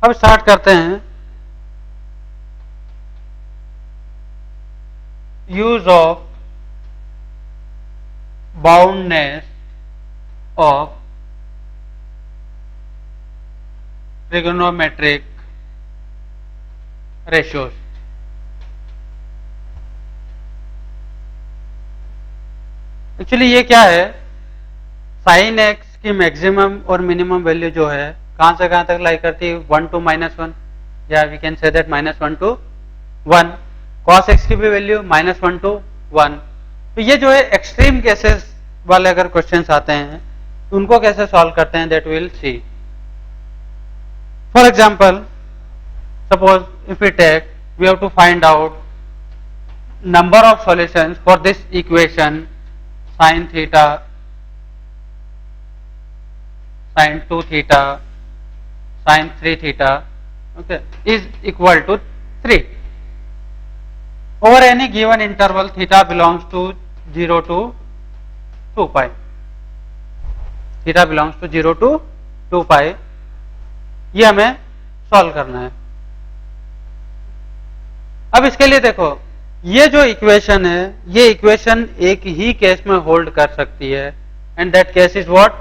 अब स्टार्ट करते हैं use of boundedness of trigonometric ratios. Actually ये क्या है, साइन एक्स की मैक्सिमम और मिनिमम वैल्यू जो है कहां से कहां तक लाई करती है, 1 to -1, या we can say that -1 to 1। Cos x की भी वैल्यू -1 to 1। तो ये जो है एक्सट्रीम केसेस वाले अगर क्वेश्चंस आते हैं तो उनको कैसे सॉल्व करते हैं, that will see. For example, suppose if we take, we have to find out number of solutions for this equation sin theta, sin 2 theta, sin 3 theta, okay, is equal to 3 over any given interval theta belongs to 0 to 2 pi, theta belongs to 0 to 2 pi। ये हमें solve करना है। अब इसके लिए देखो, ये जो इक्वेशन है, ये इक्वेशन एक ही केस में होल्ड कर सकती है, and that case is what,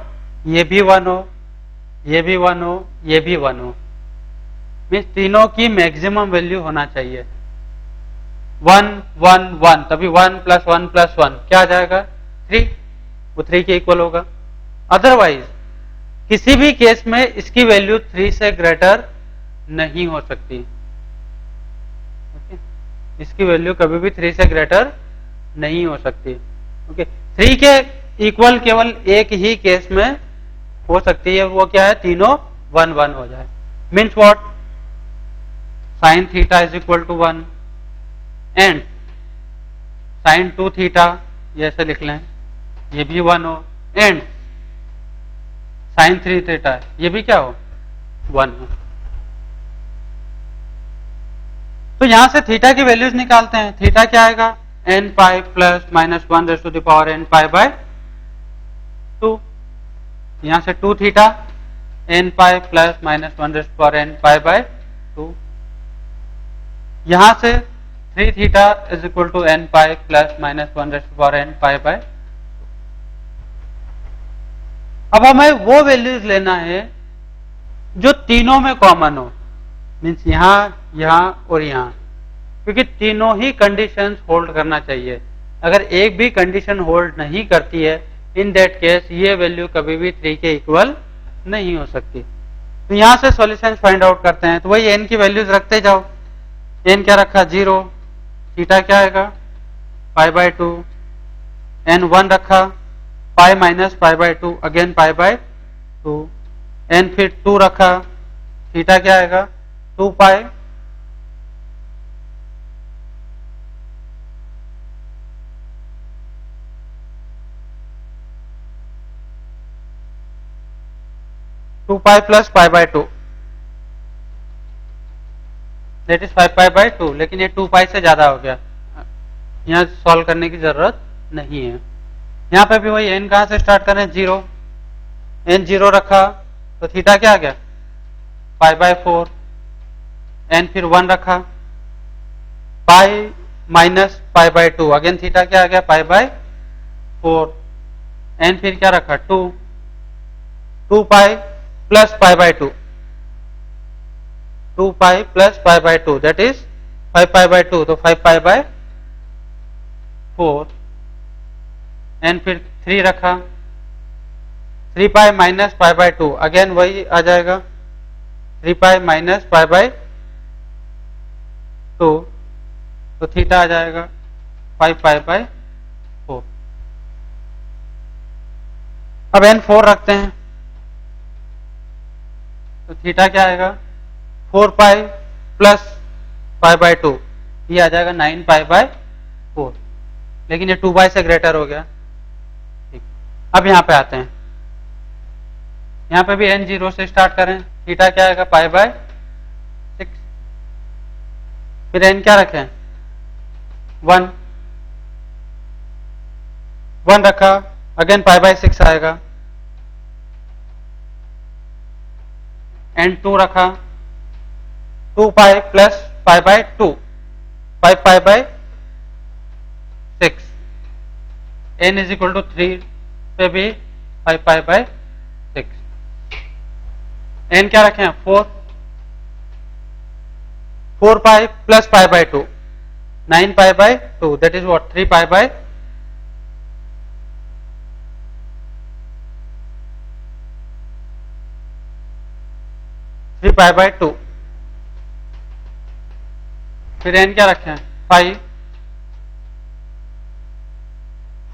ये भी 1 हो, ये भी 1 हो, ये भी 1 हो, मीन्स तीनों की मैक्सिमम वैल्यू होना चाहिए 1 1 1, तभी 1 + 1 + 1 क्या आ जाएगा, 3, वो 3 के इक्वल होगा। अदरवाइज किसी भी केस में इसकी वैल्यू 3 से ग्रेटर नहीं हो सकती, इसकी वैल्यू कभी भी 3 से ग्रेटर नहीं हो सकती। ओके, 3 के इक्वल केवल एक ही केस में हो सकती है, वो क्या है, तीनों 1 1 हो जाए। Means what, sin theta is equal to 1 and sin 2 theta, ये ऐसे लिख लें, ये भी 1 हो, एंड sin 3 थीटा ये भी क्या हो, 1 हो। तो यहां से थीटा की वैल्यूज निकालते हैं। थीटा क्या आएगा, n pi plus -1 raise to the power n pi by 2। यहां से 2 theta, n pi plus -1 raise to the power n pi by 2। यहां से 3 theta is equal to n pi plus -1 raise to the power n pi by 2। अब हमें वो values लेना है जो तीनों में कॉमन हो, मीन्स यहां और यहां, क्योंकि तीनों ही कंडीशंस होल्ड करना चाहिए। अगर एक भी कंडीशन होल्ड नहीं करती है, इन दैट केस ये वैल्यू कभी भी 3 के इक्वल नहीं हो सकती। तो यहां से सॉल्यूशंस फाइंड आउट करते हैं, तो वही n की वैल्यूज रखते जाओ। n क्या रखा, 0, थीटा क्या आएगा, π/2, n 1 रखा, पाई माइनस π/2, अगेन π/2, n फिर 2 रखा, थीटा क्या आएगा, 2 पाई, प्लस π/2, दैट इज 5π/2। लेकिन ये 2 पाई से ज्यादा हो गया, यहां सॉल्व करने की जरूरत नहीं है। यहां पे भी वही n कहां से स्टार्ट करें, 0, n 0 रखा तो थीटा क्या आ गया, π/4, n फिर 1 रखा, पाई माइनस π/2, अगेन थीटा क्या आ गया, π/4, n फिर क्या रखा, 2 pi plus π/2, 2 pi plus π/2, that is 5π/2, तो 5π/4, n फिर 3 रखा, 3 पाई माइनस π/2, अगेन वही आ जाएगा, 3 पाई माइनस π/2, तो थीटा आ जाएगा 5π/4। अब n 4 रखते हैं, तो थीटा क्या आएगा, 4 पाई प्लस π/2, ये आ जाएगा 9π/4, लेकिन ये 2 पाई से ग्रेटर हो गया। ठीक, अब यहां पे आते हैं, यहां पे भी n 0 से स्टार्ट करें, थीटा क्या आएगा, π/6, फिर n क्या रखें, 1 रखा, अगेन π/6 आएगा, n 2 रखा, 2 pi plus pi by 2, 5 pi by 6, n is equal to 3 पे भी 5 पाई बाय 6, n क्या रखे हैं 4, 4 पाई plus pi by 2, 9 pi by 2, that is what 3 pi bye 3 pi by 2, फिर n क्या रखे हैं 5,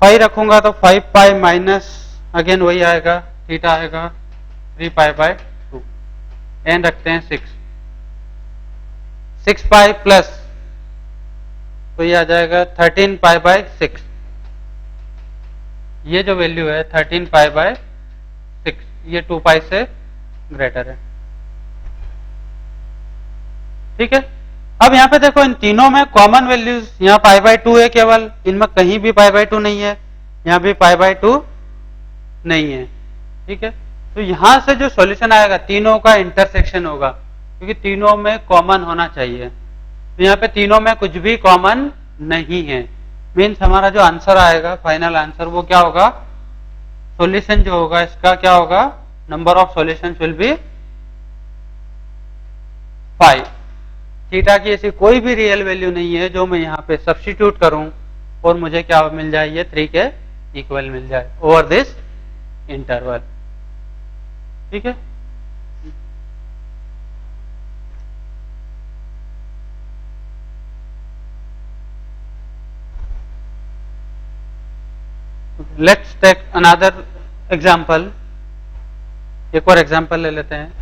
5 रखूंगा तो 5 पाई माइनस अगेन वही आएगा, थीटा आएगा 3 पाई बाय 2, n रखते हैं 6, 6 पाई प्लस तो ये आ जाएगा 13 पाई बाय 6, ये जो वैल्यू है 13 पाई बाय 6, ये 2 पाई से ग्रेटर है। ठीक है, अब यहां पे देखो इन तीनों में कॉमन वैल्यूज, यहाँ पाई बाय 2 है केवल, इनमें कहीं भी पाई बाय 2 नहीं है, यहाँ भी पाई बाय 2 नहीं है। ठीक है, तो यहां से जो सॉल्यूशन आएगा तीनों का इंटरसेक्शन होगा, क्योंकि तीनों में कॉमन होना चाहिए। तो यहाँ पे तीनों में कुछ भी कॉमन नहीं है, मीन्स हमारा जो आंसर आएगा फाइनल आंसर वो क्या होगा, सॉल्यूशन जो होगा इसका क्या होगा, number of solutions will be 5। Theta की ऐसी कोई भी रियल वैल्यू नहीं है जो मैं यहाँ पे सब्स्टिट्यूट करूं और मुझे क्या मिल जाए, ये 3 के इक्वल मिल जाए ओवर दिस इंटरवल। ठीक है, लेट्स टेक अनदर एग्जाम्पल, एक और एग्जाम्पल ले लेते हैं।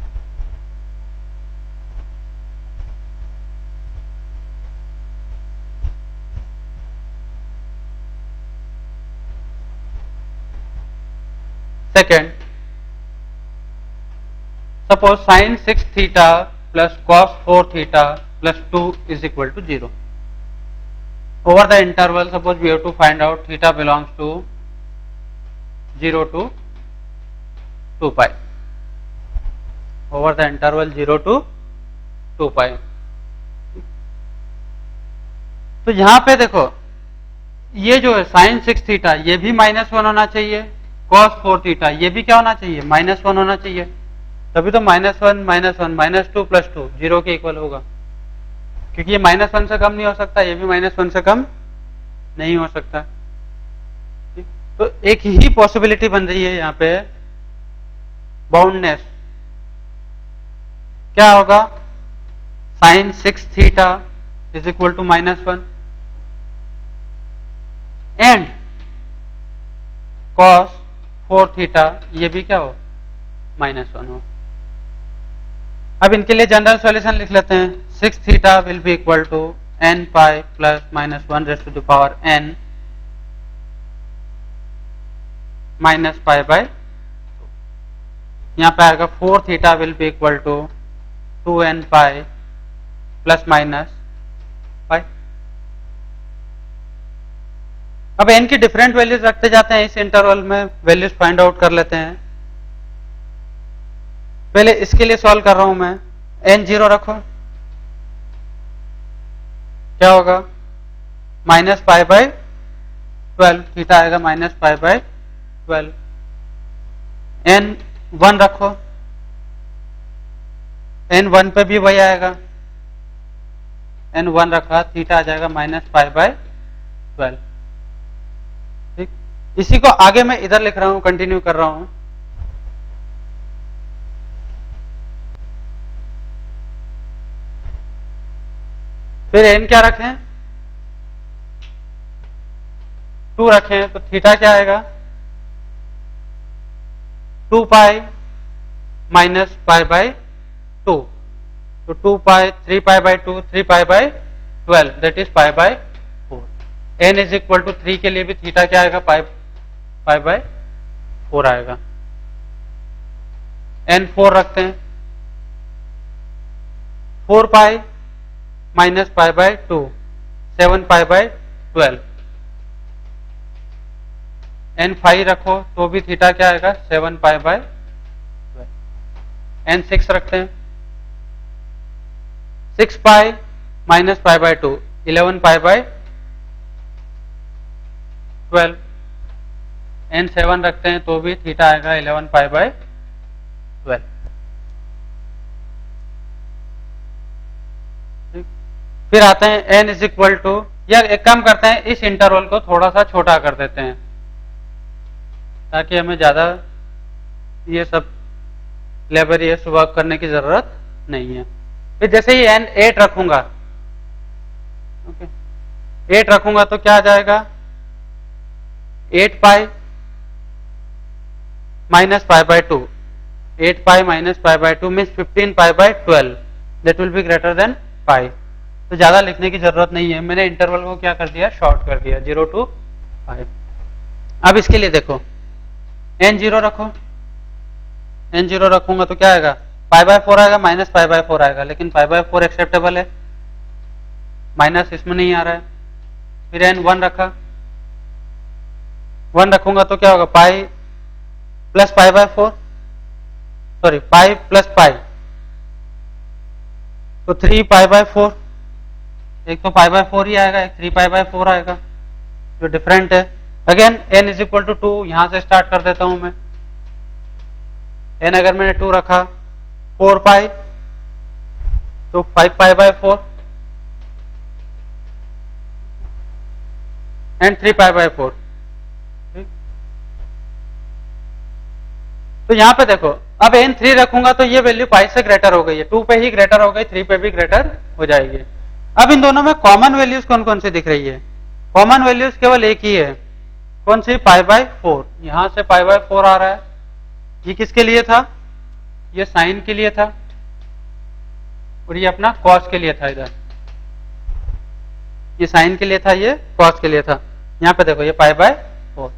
Second, suppose sin 6 theta plus cos 4 theta plus 2 is equal to 0. Over the interval, suppose we have to find out theta belongs to 0 to 2 pi. Over the interval 0 to 2 pi. तो यहां पे देखो ये जो है sin 6 थीटा ये भी -1 होना चाहिए, cos 4 थीटा ये भी क्या होना चाहिए, -1 होना चाहिए, तभी तो -1 -1 -2 प्लस 2 0 के इक्वल होगा, क्योंकि ये -1 से कम नहीं हो सकता, ये भी -1 से कम नहीं हो सकता। तो एक ही पॉसिबिलिटी बन रही है यहाँ पे, बाउंडनेस क्या होगा, sin 6 theta is equal to -1 and cos 4 theta ये भी क्या हो, -1 हो। अब इनके लिए जनरल सॉल्यूशन लिख लेते हैं, 6 theta will be equal to n pi plus -1 raise to the power n minus pi by, यहाँ पे आएगा 4 theta will be equal to 2n pi plus minus pi. अब n की डिफरेंट वैल्यूज रखते जाते हैं, इस इंटरवल में वैल्यूज फाइंड आउट कर लेते हैं। पहले इसके लिए सॉल्व कर रहा हूं मैं, n 0 रखो, क्या होगा माइनस पाई बाय 12, थीटा आएगा माइनस पाई बाय 12। n 1 रखो, n 1 पे भी वही आएगा, n 1 रखा, थीटा आ जाएगा माइनस पाई बाय 12। ठीक, इसी को आगे मैं इधर लिख रहा हूं, कंटिन्यू कर रहा हूं। फिर n क्या रखें, 2 रखें, तो थीटा क्या आएगा 2 पाई माइनस पाई बाय 2, तो 2 pi 3 pi by 2, 3 pi by 12 that is pi by 4। n is equal to 3 के लिए भी थीटा क्या आएगा, पाई बाय 4 आएगा। n 4 रखते हैं, 4 पाई minus pi by 2, 7 pi by 12। n 5 रखो तो भी थीटा क्या आएगा 7 पाई बाय 12। n 6 रखते हैं, 6 पाई minus pi by 2, 11 pi by 12, n 7 रखते हैं तो भी थीटा आएगा 11 पाई बाय 12। फिर आते हैं n इज इक्वल टू, या एक काम करते हैं इस इंटरवल को थोड़ा सा छोटा कर देते हैं ताकि हमें ज्यादा ये सब लेबरियस वर्क करने की जरूरत नहीं है। फिर जैसे ही n 8 रखूंगा, ओके 8 रखूंगा तो क्या आ जाएगा 8 pi minus pi by 2, 8 pi minus pi by 2 means 15 pi by 12, that will be greater than pi. तो ज्यादा लिखने की जरूरत नहीं है, मैंने इंटरवल को क्या कर दिया, शॉर्ट कर दिया 0 to 5। अब इसके लिए देखो n 0 रखो, n 0 रखूंगा तो क्या आएगा पाई बाय 4 आएगा, माइनस पाई बाय 4 आएगा, लेकिन पाई बाय 4 एक्सेप्टेबल है, माइनस इसमें नहीं आ रहा है। फिर n 1 रखा, 1 रखूंगा तो क्या होगा पाई plus pi by 4, sorry pi plus पाई, तो 3 पाई बाय 4, एक तो पाई बाय 4 ही आएगा, एक 3 पाई बाय 4 आएगा जो डिफरेंट है। Again n is equal to 2, यहां से स्टार्ट कर देता हूं मैं। n अगर मैंने 2 रखा, 4 पाई तो 5 pi by 4 and 3 pi by 4। तो यहां पे देखो अब n 3 रखूंगा तो ये वैल्यू पाई से ग्रेटर हो गई है, 2 पे ही ग्रेटर हो गई, 3 पे भी ग्रेटर हो जाएगी। अब इन दोनों में कॉमन वैल्यूज कौन कौन सी दिख रही है, कॉमन वैल्यूज केवल एक ही है, कौन सी पाई बाय 4, यहां से पाई बाय 4 आ रहा है, ये किसके लिए था, ये साइन के लिए था और ये अपना कॉस के लिए था, इधर ये साइन के लिए था, ये कॉस के लिए था। यहां पे देखो ये पाई बाय 4,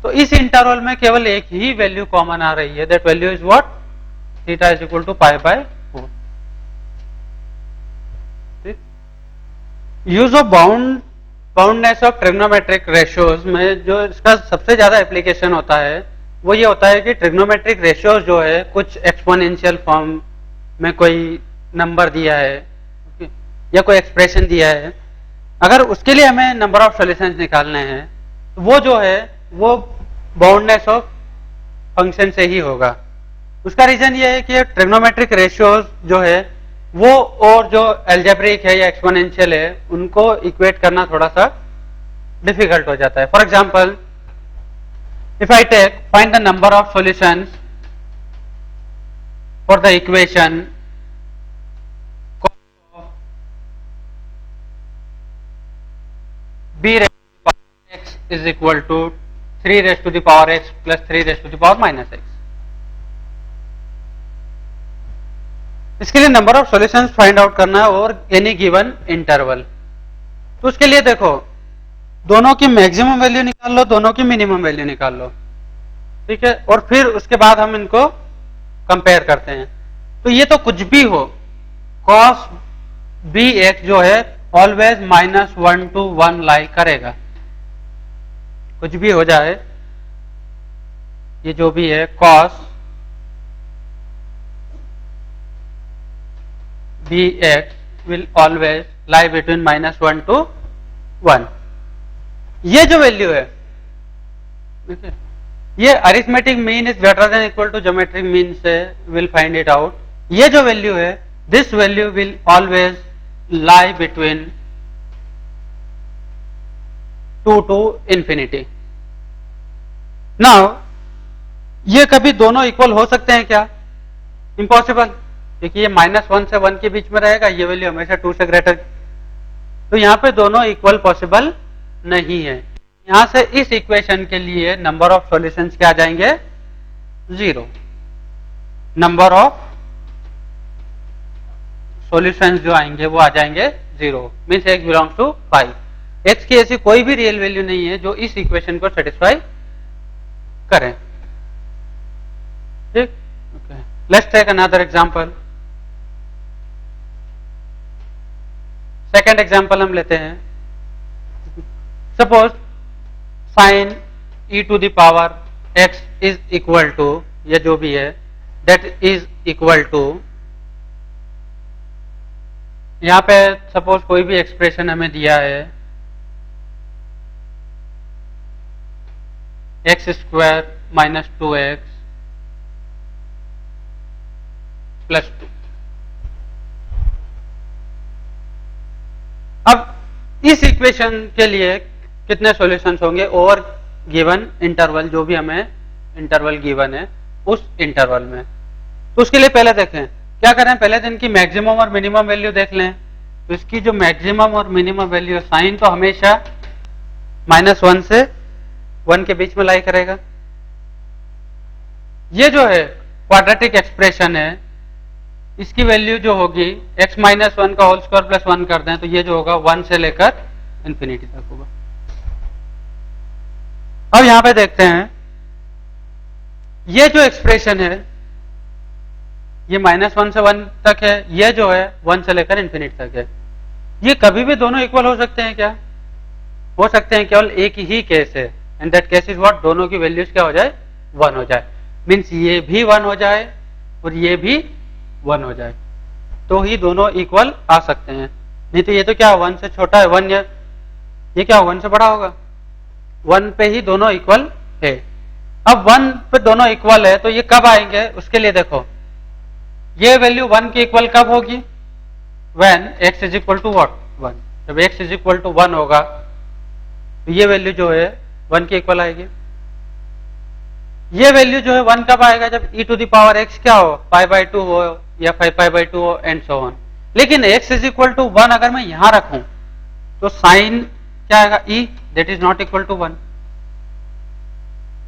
तो इस इंटरवल में केवल एक ही वैल्यू कॉमन आ रही है, that value is what, theta is equal to pi by 4। Use of boundedness of trigonometric ratios में जो इसका सबसे ज्यादा एप्लीकेशन होता है वो ये होता है कि ट्रिग्नोमेट्रिक रेशियोज जो है कुछ एक्सपोनेंशियल फॉर्म में कोई नंबर दिया है या कोई एक्सप्रेशन दिया है, अगर उसके लिए हमें नंबर ऑफ सॉल्यूशंस निकालने हैं तो वो जो है वो बाउंडनेस ऑफ फंक्शन से ही होगा। उसका रीजन ये है कि ट्रिग्नोमेट्रिक रेशियोज जो है वो और जो एल्जेब्रिक है या एक्सपोनेंशियल है उनको इक्वेट करना थोड़ा सा डिफिकल्ट हो जाता है। For example if I find the number of solutions for the equation b raised to the power x is equal to 3 raised to the power x plus 3 raised to the power minus x, इसके लिए number of solutions find out करना है और any given interval. तो उसके लिए देखो दोनों की मैक्सिमम वैल्यू निकाल लो, दोनों की मिनिमम वैल्यू निकाल लो, ठीक है, और फिर उसके बाद हम इनको कंपेयर करते हैं। तो ये तो कुछ भी हो, cos bx जो है ऑलवेज -1 to 1 लाई करेगा, कुछ भी हो जाए, ये जो भी है cos bx will always lie between -1 to 1। ये जो वैल्यू है, देखिए ये arithmetic mean is greater than equal to geometric mean से विल फाइंड इट आउट। ये जो वैल्यू है this value will always lie between 2 to infinity। Now ये कभी दोनों इक्वल हो सकते हैं क्या, इम्पॉसिबल, क्योंकि ये -1 से 1 के बीच में रहेगा, ये वैल्यू हमेशा 2 से ग्रेटर, तो यहां पे दोनों इक्वल पॉसिबल नहीं है। यहां से इस इक्वेशन के लिए नंबर ऑफ सॉल्यूशंस क्या आ जाएंगे 0, नंबर ऑफ सॉल्यूशंस जो आएंगे वो आ जाएंगे 0, means x belongs to pi. x की ऐसी कोई भी रियल वैल्यू नहीं है जो इस इक्वेशन को सेटिस्फाई करें, ठीक, okay. Let's take another example, second example हम लेते हैं। Suppose sine e to the power x is equal to, या जो भी है, दैट इज इक्वल टू यहां पे सपोज कोई भी एक्सप्रेशन हमें दिया है x square minus 2x plus 2। अब इस इक्वेशन के लिए कितने सॉल्यूशंस होंगे ओवर गिवन इंटरवल, जो भी हमें इंटरवल गिवन है उस इंटरवल में। तो उसके लिए पहले देखें क्या करें, पहले दिन की मैक्सिमम और मिनिमम वैल्यू देख लें। तो इसकी जो मैक्सिमम और मिनिमम वैल्यू है, साइन तो हमेशा -1 से 1 के बीच में लाई करेगा। ये जो है क्वाड्रेटिक एक्सप्रेशन है, इसकी वैल्यू जो होगी x माइनस 1 का होल स्क्वायर प्लस 1 कर दें तो ये जो होगा 1 से लेकर इंफिनिटी तक होगा। अब यहां पे देखते हैं ये जो एक्सप्रेशन है ये -1 से 1 तक है, ये जो है 1 से लेकर इंफिनिटी तक है। ये कभी भी दोनों इक्वल हो सकते हैं क्या? हो सकते हैं, केवल एक ही केस है, and that case is what, दोनों की वैल्यूज क्या हो जाए, 1 हो जाए। मीन्स ये भी 1 हो जाए और ये भी 1 हो जाए, तो ही दोनों इक्वल आ सकते हैं। नहीं तो ये तो क्या 1 से छोटा है, 1 ये क्या 1 से बड़ा होगा, 1 पे ही दोनों इक्वल है। अब 1 पे दोनों इक्वल है तो ये कब आएंगे, उसके लिए देखो ये वैल्यू 1 की इक्वल कब होगी, when x is equal to what 1। जब x इज इक्वल टू 1 होगा तो ये वैल्यू जो है 1 की इक्वल आएगी। ये वैल्यू जो है 1 कब आएगा, जब e to the power x क्या हो, π/2 हो या 5π/2 हो एंड सो ऑन। लेकिन x इज इक्वल टू 1 अगर मैं यहां रखूं तो साइन क्या आएगा, e that is not equal to 1।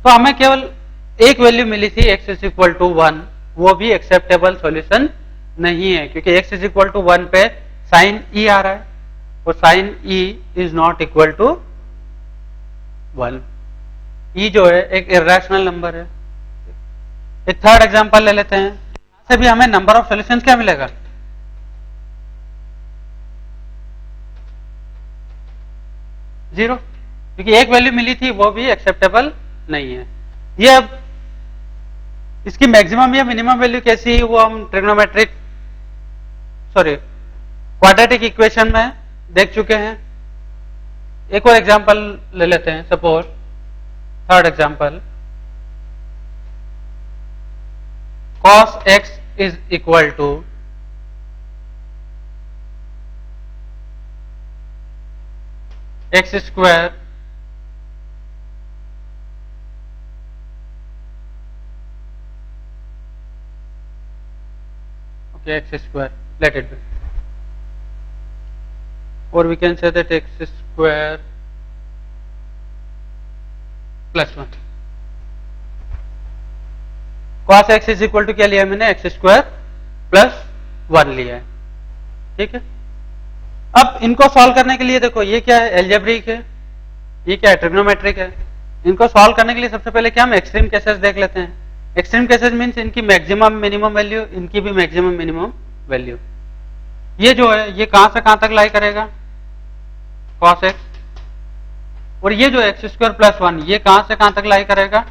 तो हमें केवल एक वैल्यू मिली थी x इज इक्वल टू 1, वो भी एक्सेप्टेबल सॉल्यूशन नहीं है, क्योंकि x इज इक्वल टू 1 पे साइन e आ रहा है और sine e is not equal to 1। e जो है एक इरेशनल नंबर है। एक थर्ड एग्जांपल ले लेते हैं, यहां से भी हमें नंबर ऑफ सॉल्यूशंस क्या मिलेगा, 0, क्योंकि एक वैल्यू मिली थी वो भी एक्सेप्टेबल नहीं है। ये अब इसकी मैक्सिमम या मिनिमम वैल्यू कैसी है वो हम ट्रिग्नोमेट्रिक क्वाड्रेटिक इक्वेशन में देख चुके हैं। एक और एग्जांपल ले लेते हैं, suppose third example, cos x is equal to x square x square, let it be, or we can say that x square plus 1। cos x is equal to क्या लिया मैंने, x स्क्वायर प्लस 1 लिया है, ठीक है। अब इनको solve करने के लिए देखो ये क्या है, एल्जेब्रिक है, ये क्या है, ट्रिग्नोमेट्रिक है। इनको सॉल्व करने के लिए सबसे पहले क्या हम एक्सट्रीम केसेस देख लेते हैं। एक्सट्रीम केसेस मीन्स इनकी मैक्सिमम मिनिमम वैल्यू, इनकी भी मैक्सिमम मिनिमम वैल्यू। ये जो है ये कहां से कहां तक लाई करेगा, cos x, और ये जो x स्क्वायर प्लस 1 ये कहां से कहां तक लाई करेगा,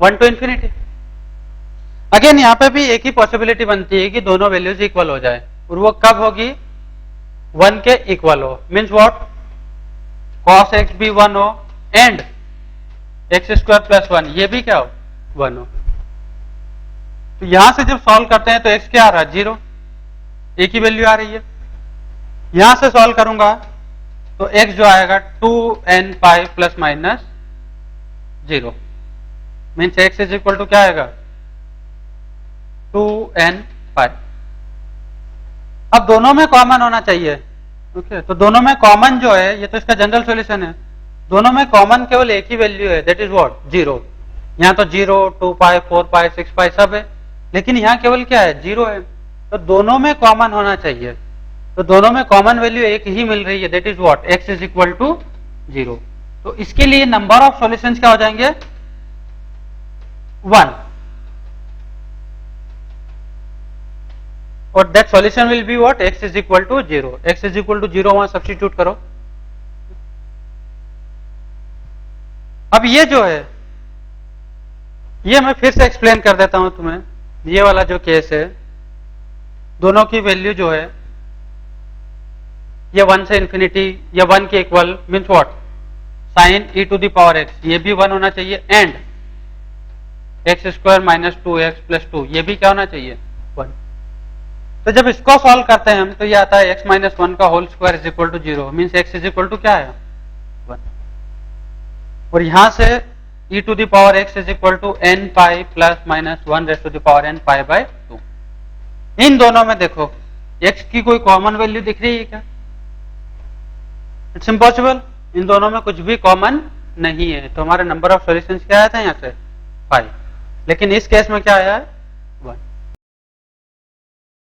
1 टू इंफिनिटी। अगेन यहां पे भी एक ही पॉसिबिलिटी बनती है कि दोनों वैल्यूज इक्वल हो जाए, और वो कब होगी, 1 के इक्वल हो। मीन्स व्हाट, cos x भी 1 हो एंड x स्क्वायर प्लस 1 ये भी क्या हो, 1 हो। तो यहां से जब सॉल्व करते हैं तो x क्या आ रहा है, 0, एक ही वैल्यू आ रही है। यहां से सॉल्व करूंगा तो x जो आएगा 2n pi plus minus 0, means x is equal to क्या आएगा, 2n पाई। अब दोनों में कॉमन होना चाहिए, ओके। तो दोनों में कॉमन जो है, ये तो इसका जनरल सॉल्यूशन है, दोनों में कॉमन केवल एक ही वैल्यू है, दैट इज व्हाट, 0। यहां तो 0, 2 पाई, 4 पाई, 6 पाई सब है, लेकिन यहां केवल क्या है, 0 है। तो दोनों में कॉमन होना चाहिए, तो दोनों में कॉमन वैल्यू एक ही मिल रही है, that is what, x is equal to 0। तो इसके लिए नंबर ऑफ सॉल्यूशंस क्या हो जाएंगे, 1, और that solution will be what, x is equal to 0। x is equal to 0 वहां सब्स्टिट्यूट करो। अब ये जो है ये मैं फिर से एक्सप्लेन कर देता हूं तुम्हें। ये वाला जो केस है, दोनों की वैल्यू जो है ये 1 से इंफिनिटी या 1 के equal means what, sine e to the power x ये भी 1 होना चाहिए, and x square minus 2x plus 2 ये भी क्या होना चाहिए 1। तो जब इसको सॉल्व करते हैं हम तो ये आता है x माइनस 1 का whole square is equal to 0 means x is equal to क्या है 1। और यहां से e to the power x is equal to n pi plus minus 1 raise to the power n pi by 2। इन दोनों में देखो x की कोई कॉमन वैल्यू दिख रही है क्या? इट्स इम्पॉसिबल, इन दोनों में कुछ भी कॉमन नहीं है, तो हमारा नंबर ऑफ सॉल्यूशंस क्या आया था यहाँ से 5। लेकिन इस केस में क्या आया है